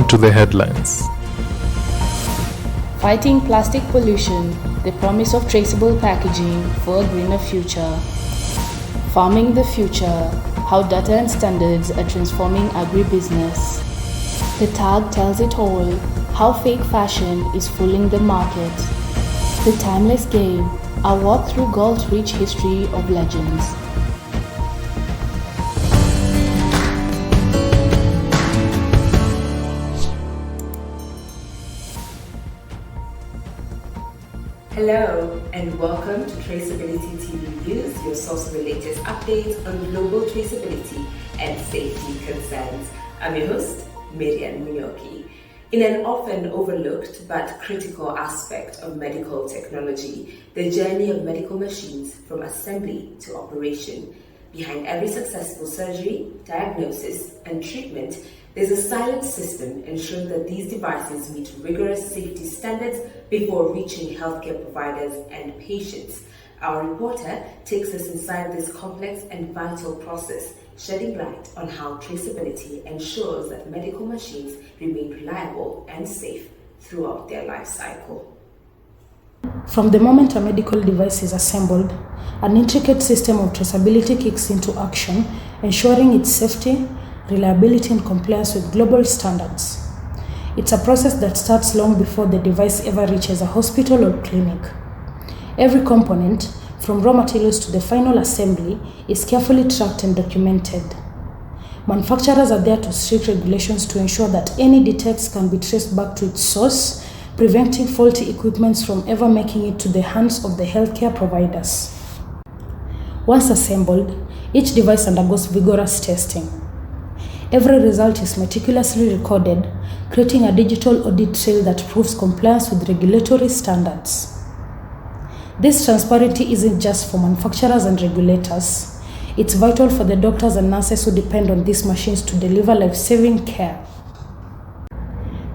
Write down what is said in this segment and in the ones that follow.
into the headlines. Fighting plastic pollution, the promise of traceable packaging for a greener future. Farming the future, how data and standards are transforming agribusiness. The tag tells it all, how fake fashion is fooling the market. The timeless game, a walk through Galt's rich history of legends. Hello and welcome to Traceability TV News, your source of the latest updates on global traceability and safety concerns. I'm your host, Miriam Munyoki. In an often overlooked but critical aspect of medical technology, the journey of medical machines from assembly to operation. Behind every successful surgery, diagnosis, and treatment, there's a silent system ensuring that these devices meet rigorous safety standards before reaching healthcare providers and patients. Our reporter takes us inside this complex and vital process, shedding light on how traceability ensures that medical machines remain reliable and safe throughout their life cycle. From the moment a medical device is assembled, an intricate system of traceability kicks into action, ensuring its safety, reliability, and compliance with global standards. It's a process that starts long before the device ever reaches a hospital or clinic. Every component, from raw materials to the final assembly, is carefully tracked and documented. Manufacturers are there to strict regulations to ensure that any defects can be traced back to its source, preventing faulty equipment from ever making it to the hands of the healthcare providers. Once assembled, each device undergoes vigorous testing. Every result is meticulously recorded, creating a digital audit trail that proves compliance with regulatory standards. This transparency isn't just for manufacturers and regulators. It's vital for the doctors and nurses who depend on these machines to deliver life-saving care.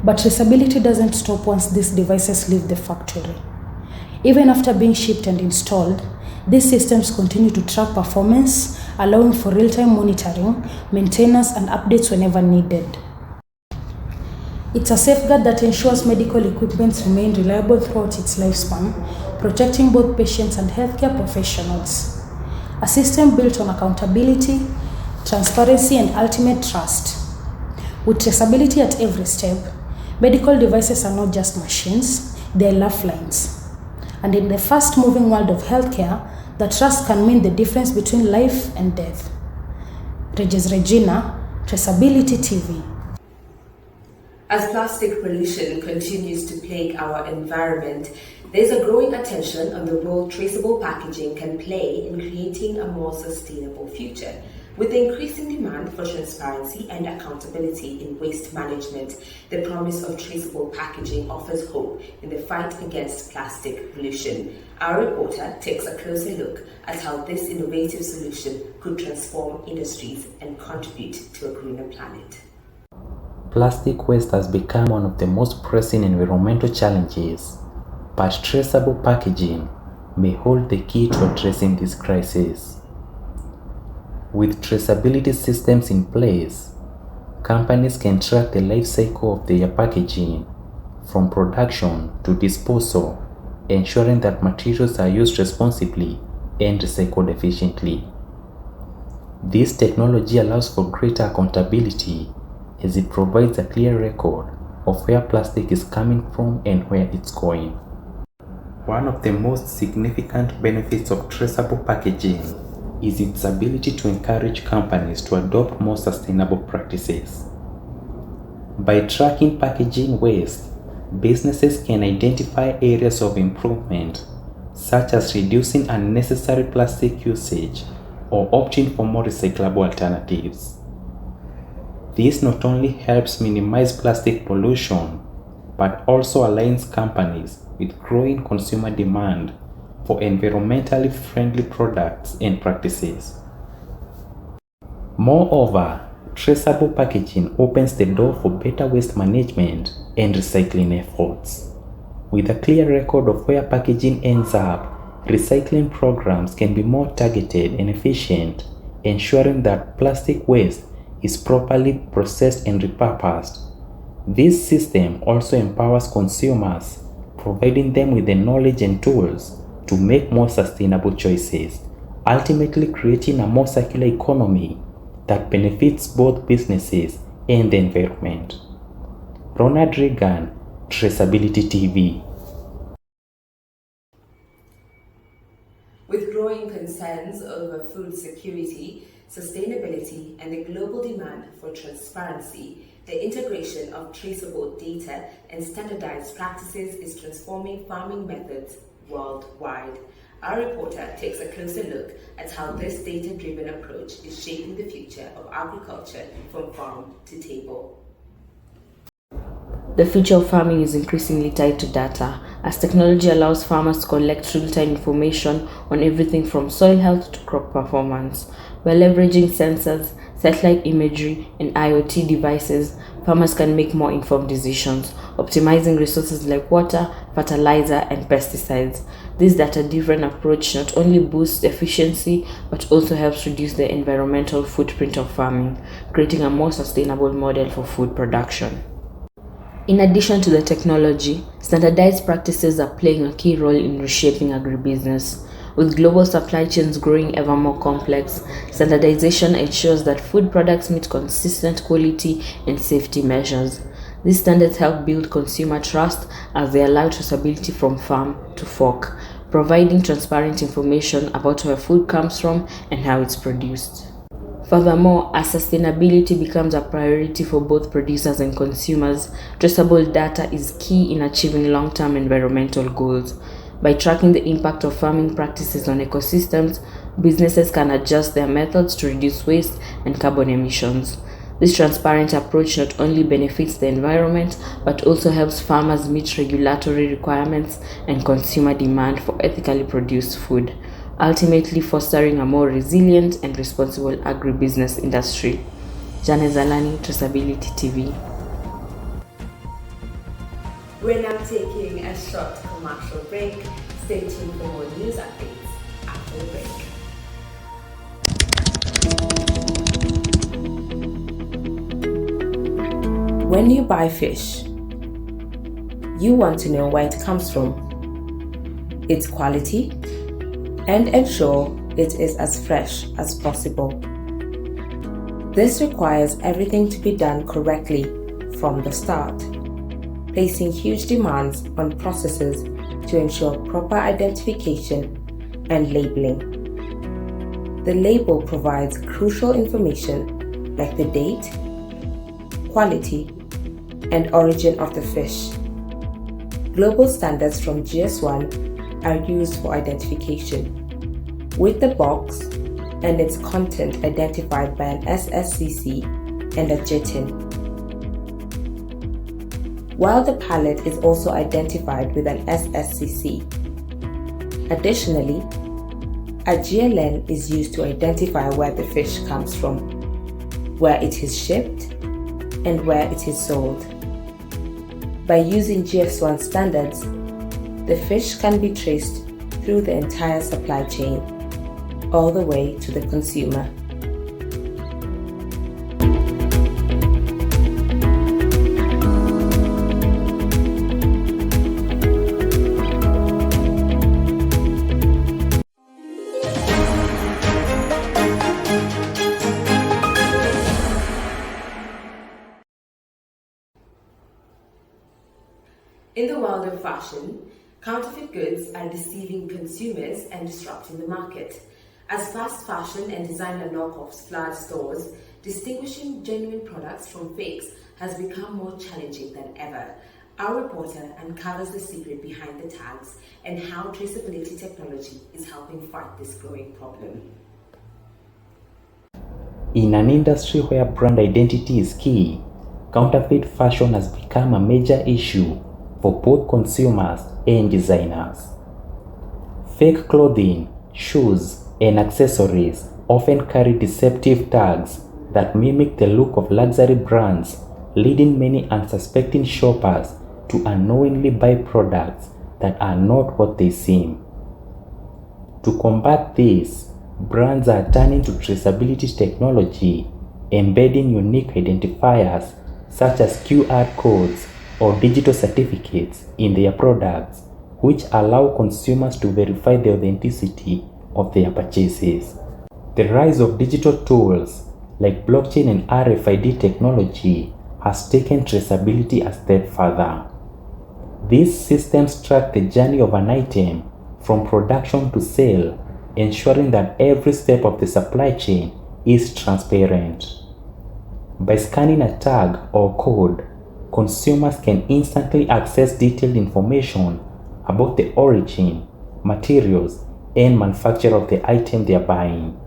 But traceability doesn't stop once these devices leave the factory. Even after being shipped and installed, these systems continue to track performance, allowing for real-time monitoring, maintenance, and updates whenever needed. It's a safeguard that ensures medical equipment remain reliable throughout its lifespan, protecting both patients and healthcare professionals. A system built on accountability, transparency, and ultimate trust. With traceability at every step, medical devices are not just machines, they're lifelines. And in the fast-moving world of healthcare, the trust can mean the difference between life and death. Regina, Traceability TV. As plastic pollution continues to plague our environment, there's a growing attention on the role traceable packaging can play in creating a more sustainable future. With the increasing demand for transparency and accountability in waste management, the promise of traceable packaging offers hope in the fight against plastic pollution. Our reporter takes a closer look at how this innovative solution could transform industries and contribute to a greener planet. Plastic waste has become one of the most pressing environmental challenges, but traceable packaging may hold the key to addressing this crisis. With traceability systems in place, companies can track the life cycle of their packaging from production to disposal, ensuring that materials are used responsibly and recycled efficiently. This technology allows for greater accountability as it provides a clear record of where plastic is coming from and where it's going. One of the most significant benefits of traceable packaging is its ability to encourage companies to adopt more sustainable practices. By tracking packaging waste, businesses can identify areas of improvement, such as reducing unnecessary plastic usage or opting for more recyclable alternatives. This not only helps minimize plastic pollution, but also aligns companies with growing consumer demand for environmentally friendly products and practices. Moreover, traceable packaging opens the door for better waste management and recycling efforts. With a clear record of where packaging ends up, recycling programs can be more targeted and efficient, ensuring that plastic waste is properly processed and repurposed. This system also empowers consumers, providing them with the knowledge and tools to make more sustainable choices, ultimately creating a more circular economy that benefits both businesses and the environment. Ronald Reagan, Traceability TV. With growing concerns over food security, sustainability, and the global demand for transparency, the integration of traceable data and standardized practices is transforming farming methods worldwide. Our reporter takes a closer look at how this data-driven approach is shaping the future of agriculture from farm to table. The future of farming is increasingly tied to data, as technology allows farmers to collect real-time information on everything from soil health to crop performance. By leveraging sensors, satellite imagery, and IoT devices, farmers can make more informed decisions, optimizing resources like water, fertilizer, and pesticides. This data-driven approach not only boosts efficiency but also helps reduce the environmental footprint of farming, creating a more sustainable model for food production. In addition to the technology, standardized practices are playing a key role in reshaping agribusiness. With global supply chains growing ever more complex, standardization ensures that food products meet consistent quality and safety measures. These standards help build consumer trust as they allow traceability from farm to fork, providing transparent information about where food comes from and how it's produced. Furthermore, as sustainability becomes a priority for both producers and consumers, traceable data is key in achieving long-term environmental goals. By tracking the impact of farming practices on ecosystems, businesses can adjust their methods to reduce waste and carbon emissions. This transparent approach not only benefits the environment but also helps farmers meet regulatory requirements and consumer demand for ethically produced food, ultimately fostering a more resilient and responsible agribusiness industry. Jane Zalani, Traceability TV. We're now taking a short commercial break. Stay tuned for more news updates after the break. When you buy fish, you want to know where it comes from, its quality, and ensure it is as fresh as possible. This requires everything to be done correctly from the start, placing huge demands on processes to ensure proper identification and labeling. The label provides crucial information like the date, quality, and origin of the fish. Global standards from GS1 are used for identification, with the box and its content identified by an SSCC and a JITIN, while the palate is also identified with an SSCC. Additionally, a GLN is used to identify where the fish comes from, where it is shipped, and where it is sold. By using GS1 standards, the fish can be traced through the entire supply chain, all the way to the consumer. In the world of fashion, counterfeit goods are deceiving consumers and disrupting the market. As fast fashion and designer knockoffs flood stores, distinguishing genuine products from fakes has become more challenging than ever. Our reporter uncovers the secret behind the tags and how traceability technology is helping fight this growing problem. In an industry where brand identity is key, counterfeit fashion has become a major issue for both consumers and designers. Fake clothing, shoes, and accessories often carry deceptive tags that mimic the look of luxury brands, leading many unsuspecting shoppers to unknowingly buy products that are not what they seem. To combat this, brands are turning to traceability technology, embedding unique identifiers such as QR codes or digital certificates in their products, which allow consumers to verify the authenticity of their purchases. The rise of digital tools like blockchain and RFID technology has taken traceability a step further. These systems track the journey of an item from production to sale, ensuring that every step of the supply chain is transparent. By scanning a tag or code, consumers can instantly access detailed information about the origin, materials, and manufacture of the item they are buying.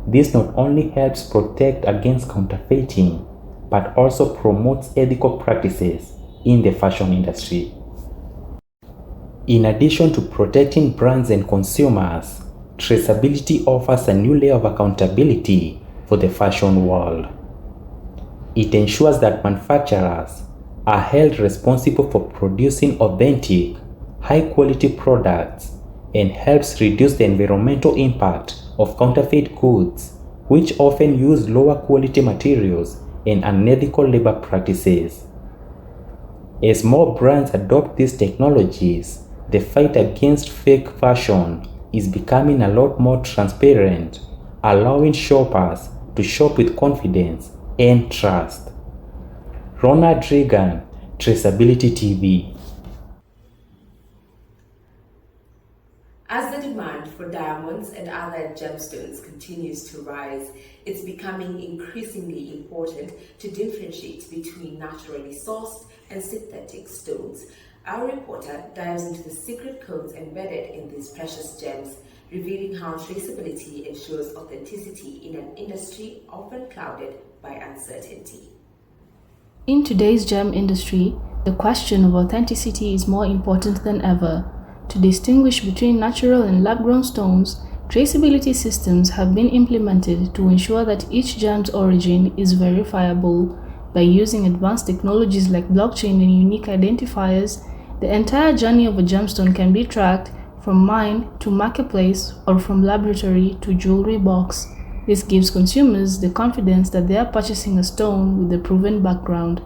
This not only helps protect against counterfeiting, but also promotes ethical practices in the fashion industry. In addition to protecting brands and consumers, traceability offers a new layer of accountability for the fashion world. It ensures that manufacturers are held responsible for producing authentic, high-quality products and helps reduce the environmental impact of counterfeit goods, which often use lower quality materials and unethical labor practices. As more brands adopt these technologies, the fight against fake fashion is becoming a lot more transparent, allowing shoppers to shop with confidence and trust. Ronald Reagan, Traceability TV. As the demand for diamonds and other gemstones continues to rise, it's becoming increasingly important to differentiate between naturally sourced and synthetic stones. Our reporter dives into the secret codes embedded in these precious gems, revealing how traceability ensures authenticity in an industry often clouded by uncertainty. In today's gem industry, the question of authenticity is more important than ever. To distinguish between natural and lab-grown stones, traceability systems have been implemented to ensure that each gem's origin is verifiable. By using advanced technologies like blockchain and unique identifiers, the entire journey of a gemstone can be tracked from mine to marketplace or from laboratory to jewelry box. This gives consumers the confidence that they are purchasing a stone with a proven background.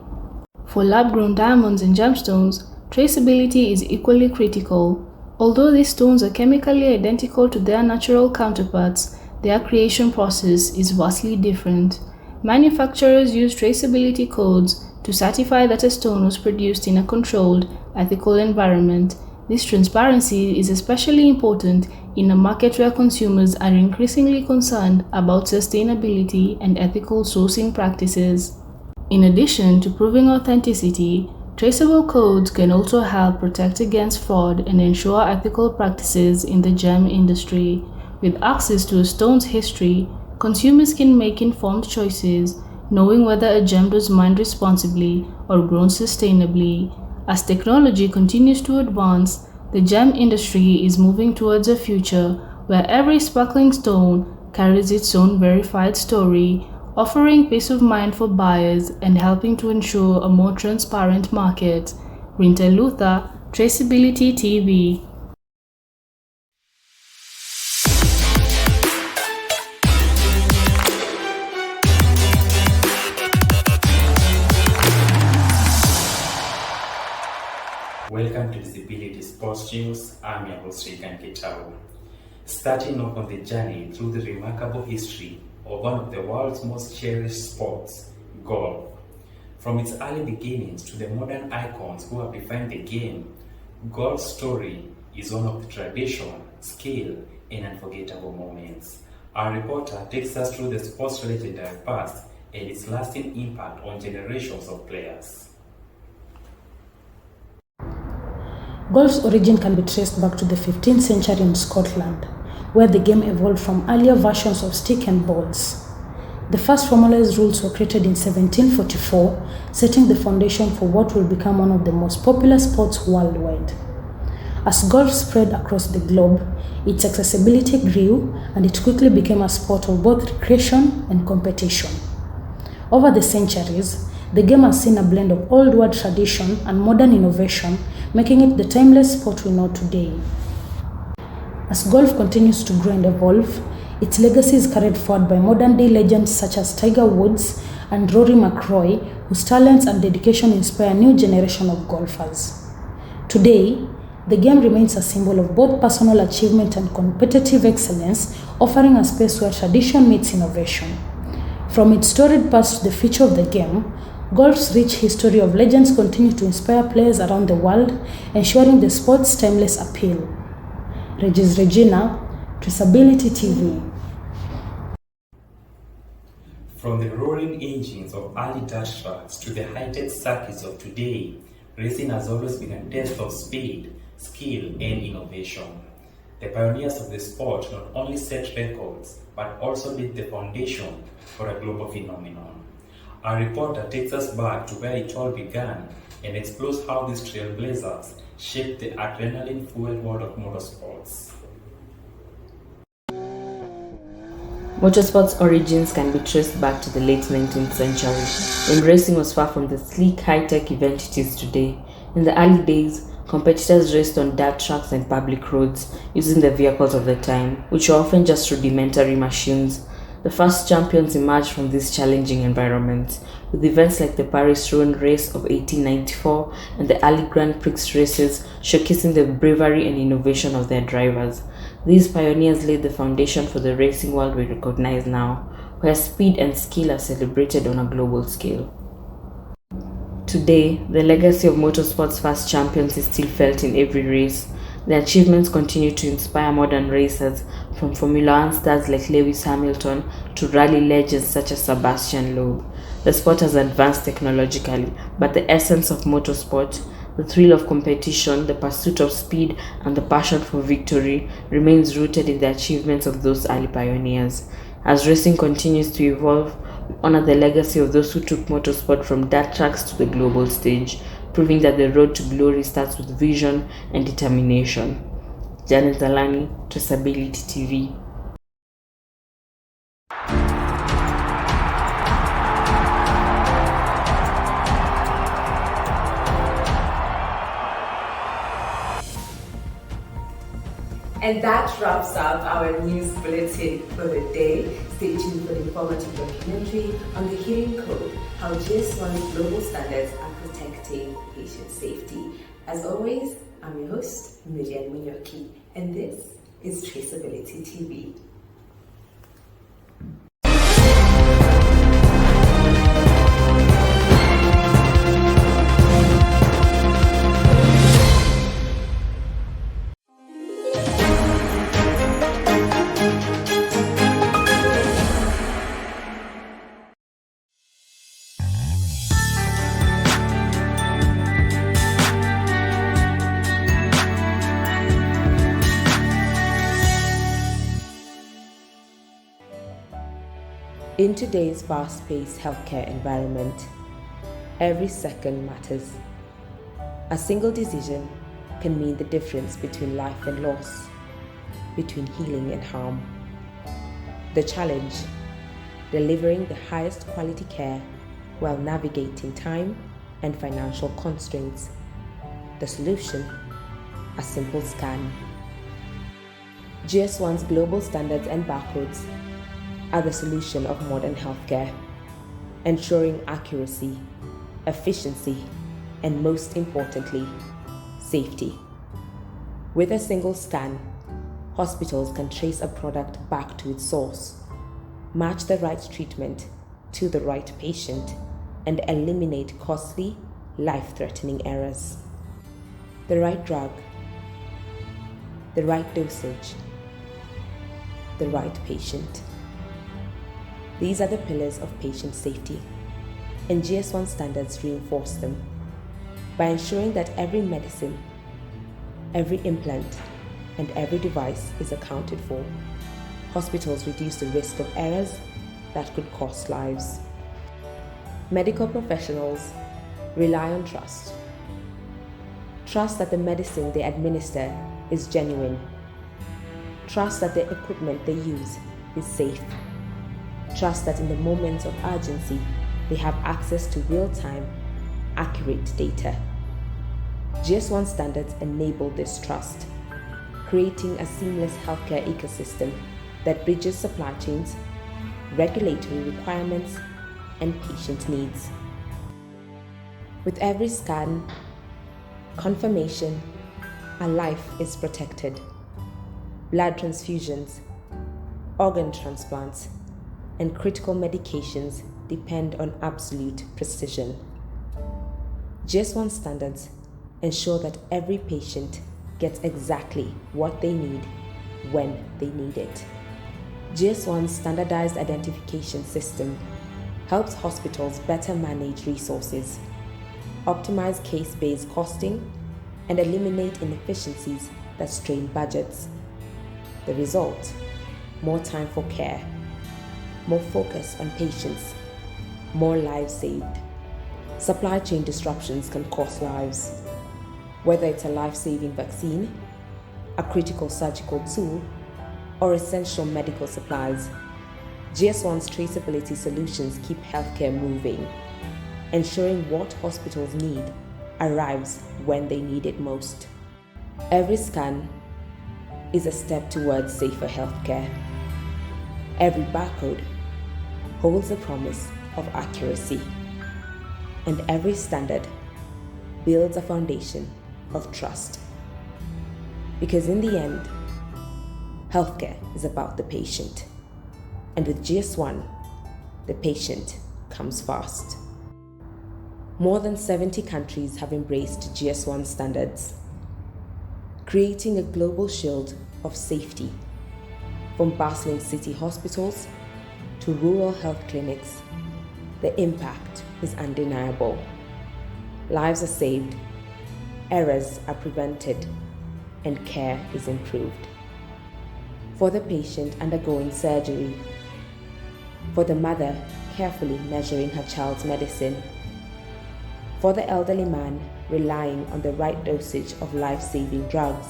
For lab-grown diamonds and gemstones, traceability is equally critical. Although these stones are chemically identical to their natural counterparts, their creation process is vastly different. Manufacturers use traceability codes to certify that a stone was produced in a controlled, ethical environment. This transparency is especially important in a market where consumers are increasingly concerned about sustainability and ethical sourcing practices. In addition to proving authenticity, traceable codes can also help protect against fraud and ensure ethical practices in the gem industry. With access to a stone's history, consumers can make informed choices, knowing whether a gem was mined responsibly or grown sustainably. As technology continues to advance, the gem industry is moving towards a future where every sparkling stone carries its own verified story, offering peace of mind for buyers and helping to ensure a more transparent market. Rinta Luther, Traceability TV. Welcome to Traceability Sports News. I'm your host, Regan Kitau. Starting off on the journey through the remarkable history of one of the world's most cherished sports, golf. From its early beginnings to the modern icons who have defined the game, golf's story is one of the tradition, skill, and unforgettable moments. Our reporter takes us through the sport's legendary past and its lasting impact on generations of players. Golf's origin can be traced back to the 15th century in Scotland, where the game evolved from earlier versions of stick and balls. The first formalized rules were created in 1744, setting the foundation for what will become one of the most popular sports worldwide. As golf spread across the globe, its accessibility grew and it quickly became a sport of both recreation and competition. Over the centuries, the game has seen a blend of old world tradition and modern innovation, making it the timeless sport we know today. As golf continues to grow and evolve, its legacy is carried forward by modern-day legends such as Tiger Woods and Rory McIlroy, whose talents and dedication inspire a new generation of golfers. Today, the game remains a symbol of both personal achievement and competitive excellence, offering a space where tradition meets innovation. From its storied past to the future of the game, golf's rich history of legends continue to inspire players around the world, ensuring the sport's timeless appeal. Regis Regina, Traceability TV. From the roaring engines of early dirt tracks to the high-tech circuits of today, racing has always been a test of speed, skill, and innovation. The pioneers of the sport not only set records, but also laid the foundation for a global phenomenon. Our reporter takes us back to where it all began and explores how these trailblazers shaped the adrenaline-fueled world of motorsports. Motorsports' origins can be traced back to the late 19th century, when racing was far from the sleek, high-tech event it is today. In the early days, competitors raced on dirt tracks and public roads, using the vehicles of the time, which were often just rudimentary machines. The first champions emerged from this challenging environment, with events like the Paris-Rouen race of 1894 and the early Grand Prix races showcasing the bravery and innovation of their drivers. These pioneers laid the foundation for the racing world we recognize now, where speed and skill are celebrated on a global scale. Today, the legacy of motorsports' first champions is still felt in every race. Their achievements continue to inspire modern racers, from Formula One stars like Lewis Hamilton to rally legends such as Sebastian Loeb. The sport has advanced technologically, but the essence of motorsport, the thrill of competition, the pursuit of speed, and the passion for victory remains rooted in the achievements of those early pioneers. As racing continues to evolve, we honor the legacy of those who took motorsport from dirt tracks to the global stage, proving that the road to glory starts with vision and determination. Janet Zalani, Traceability TV. And that wraps up our news bulletin for the day. Stay tuned for the informative documentary on the hidden code, how GS1's global standards are protecting patient safety. As always, I'm your host, Miriam Munyoki, and this is Traceability TV. In today's fast-paced healthcare environment, every second matters. A single decision can mean the difference between life and loss, between healing and harm. The challenge: delivering the highest quality care while navigating time and financial constraints. The solution: a simple scan. GS1's global standards and barcodes are the solution of modern healthcare, ensuring accuracy, efficiency, and most importantly, safety. With a single scan, hospitals can trace a product back to its source, match the right treatment to the right patient, and eliminate costly, life-threatening errors. The right drug, the right dosage, the right patient. These are the pillars of patient safety, and GS1 standards reinforce them. By ensuring that every medicine, every implant, and every device is accounted for, hospitals reduce the risk of errors that could cost lives. Medical professionals rely on trust. Trust that the medicine they administer is genuine. Trust that the equipment they use is safe. Trust that in the moments of urgency, they have access to real-time, accurate data. GS1 standards enable this trust, creating a seamless healthcare ecosystem that bridges supply chains, regulatory requirements, and patient needs. With every scan, confirmation, a life is protected. Blood transfusions, organ transplants, and critical medications depend on absolute precision. GS1 standards ensure that every patient gets exactly what they need when they need it. GS1's standardized identification system helps hospitals better manage resources, optimize case-based costing, and eliminate inefficiencies that strain budgets. The result: more time for care, more focus on patients, more lives saved. Supply chain disruptions can cost lives. Whether it's a life-saving vaccine, a critical surgical tool, or essential medical supplies, GS1's traceability solutions keep healthcare moving, ensuring what hospitals need arrives when they need it most. Every scan is a step towards safer healthcare. Every barcode holds a promise of accuracy, and every standard builds a foundation of trust. Because in the end, healthcare is about the patient, and with GS1, the patient comes first. More than 70 countries have embraced GS1 standards, creating a global shield of safety. From bustling city hospitals to rural health clinics, the impact is undeniable. Lives are saved, errors are prevented, and care is improved. For the patient undergoing surgery, for the mother carefully measuring her child's medicine, for the elderly man relying on the right dosage of life-saving drugs,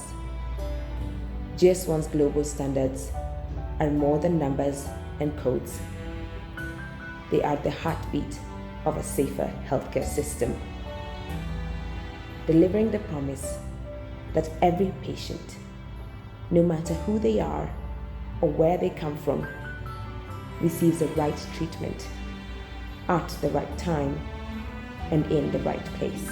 GS1's global standards are more than numbers and codes. They are the heartbeat of a safer healthcare system, delivering the promise that every patient, no matter who they are or where they come from, receives the right treatment at the right time and in the right place.